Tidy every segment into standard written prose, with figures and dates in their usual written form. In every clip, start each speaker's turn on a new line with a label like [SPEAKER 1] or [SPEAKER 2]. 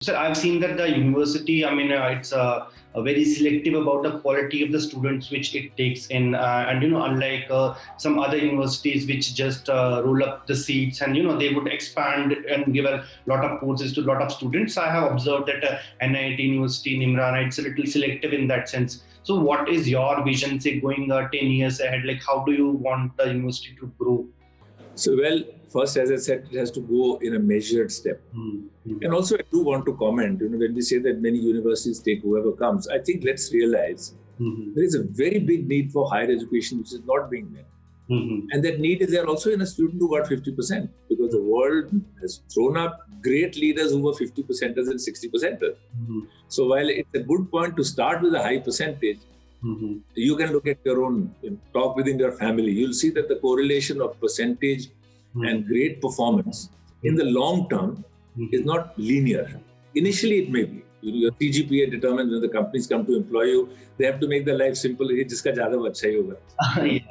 [SPEAKER 1] Sir, I've seen that the university, it's very selective about the quality of the students which it takes in, and unlike some other universities which just roll up the seats, and they would expand and give a lot of courses to a lot of students. I have observed that NIT University, Nimrana, it's a little selective in that sense. So, what is your vision, say, going 10 years ahead? Like, how do you want the university to grow?
[SPEAKER 2] So, well, first, as I said, it has to go in a measured step.
[SPEAKER 1] Mm-hmm.
[SPEAKER 2] And also, I do want to comment, when we say that many universities take whoever comes, I think let's realize there is a very big need for higher education which is not being met. And that need is there also in a student who got 50%, because the world has thrown up great leaders who were 50%ers and 60%ers. So while it's a good point to start with a high percentage, you can look at your own, talk within your family. You'll see that the correlation of percentage and great performance in the long term is not linear. Initially, it may be. Your CGPA determines when the companies come to employ you, they have to make their life simple. Jiska zyada achha hi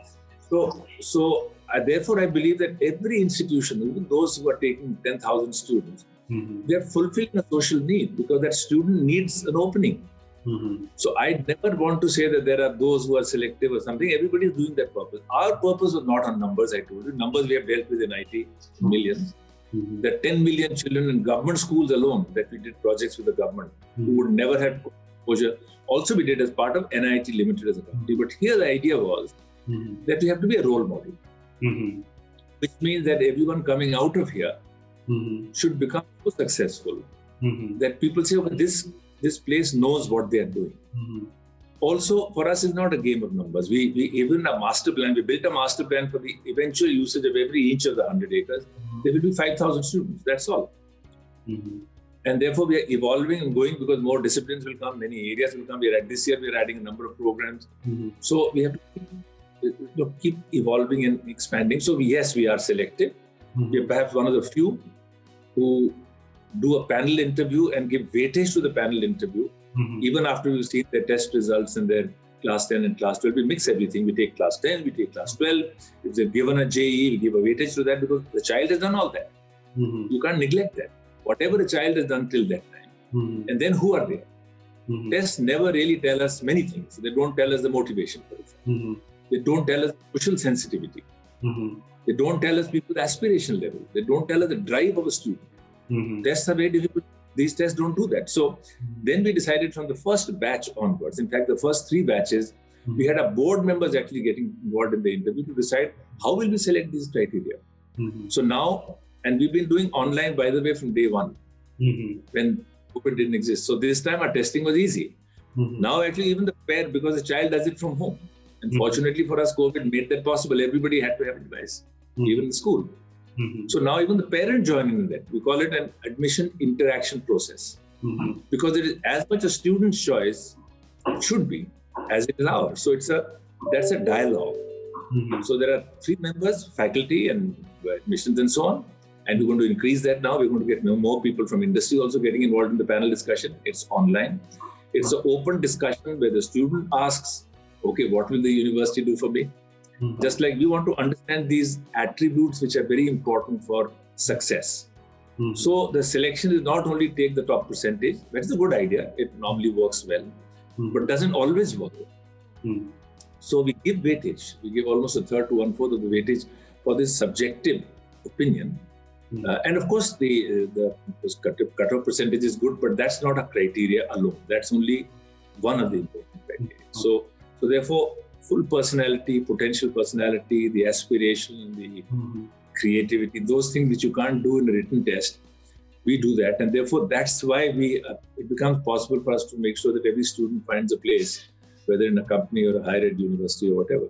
[SPEAKER 2] hoga. So therefore, I believe that every institution, even those who are taking 10,000 students, they are fulfilling a social need, because that student needs an opening. So I never want to say that there are those who are selective or something. Everybody is doing that purpose. Our purpose was not on numbers, I told you. Numbers we have dealt with in IT, millions. There are 10 million children in government schools alone that we did projects with the government who would never have exposure. Also, we did as part of NIT Limited as a company. But here the idea was that we have to be a role model, which means that everyone coming out of here should become so successful that people say, okay, this place knows what they are doing. Also, for us, it's not a game of numbers. We even a master plan, we built a master plan for the eventual usage of every inch of the 100 acres. There will be 5,000 students, that's all. And therefore, we are evolving and going, because more disciplines will come, many areas will come. This year, we are adding a number of programs. So we have to keep evolving and expanding. So yes, we are selective. We are perhaps one of the few who do a panel interview and give weightage to the panel interview. Even after we've seen their test results and their class 10 and class 12, we mix everything. We take class 10, we take class 12. If they've given a JE, we give a weightage to that, because the child has done all that. You can't neglect that. Whatever a child has done till that time. And then who are they? Tests never really tell us many things. They don't tell us the motivation, for example. They don't tell us social sensitivity. They don't tell us people's aspiration level. They don't tell us the drive of a student. Tests are very difficult. These tests don't do that. So then we decided from the first batch onwards, in fact, the first 3 batches, we had our board members actually getting involved in the interview to decide how will we select these criteria. So now, and we've been doing online, by the way, from day one, when COVID didn't exist. So this time our testing was easy. Now actually even the parent, because the child does it from home. And fortunately for us, COVID made that possible. Everybody had to have a device, even in school. So now even the parent joining in that. We call it an admission interaction process. Because it is as much a student's choice, it should be, as it is ours. So that's a dialogue. So there are 3 members, faculty and admissions and so on. And we're going to increase that now. We're going to get more people from industry also getting involved in the panel discussion. It's online. It's an open discussion where the student asks, okay, what will the university do for me? Just like we want to understand these attributes which are very important for success. So the selection is not only take the top percentage, that's a good idea. It normally works well, but doesn't always work. So we give weightage. We give almost a third to 1/4 of the weightage for this subjective opinion. And of course, the cutoff percentage is good, but that's not a criteria alone. That's only one of the important criteria. So therefore, full personality, potential personality, the aspiration, the creativity, those things which you can't do in a written test, we do that. And therefore, that's why it becomes possible for us to make sure that every student finds a place, whether in a company or a higher ed university or whatever.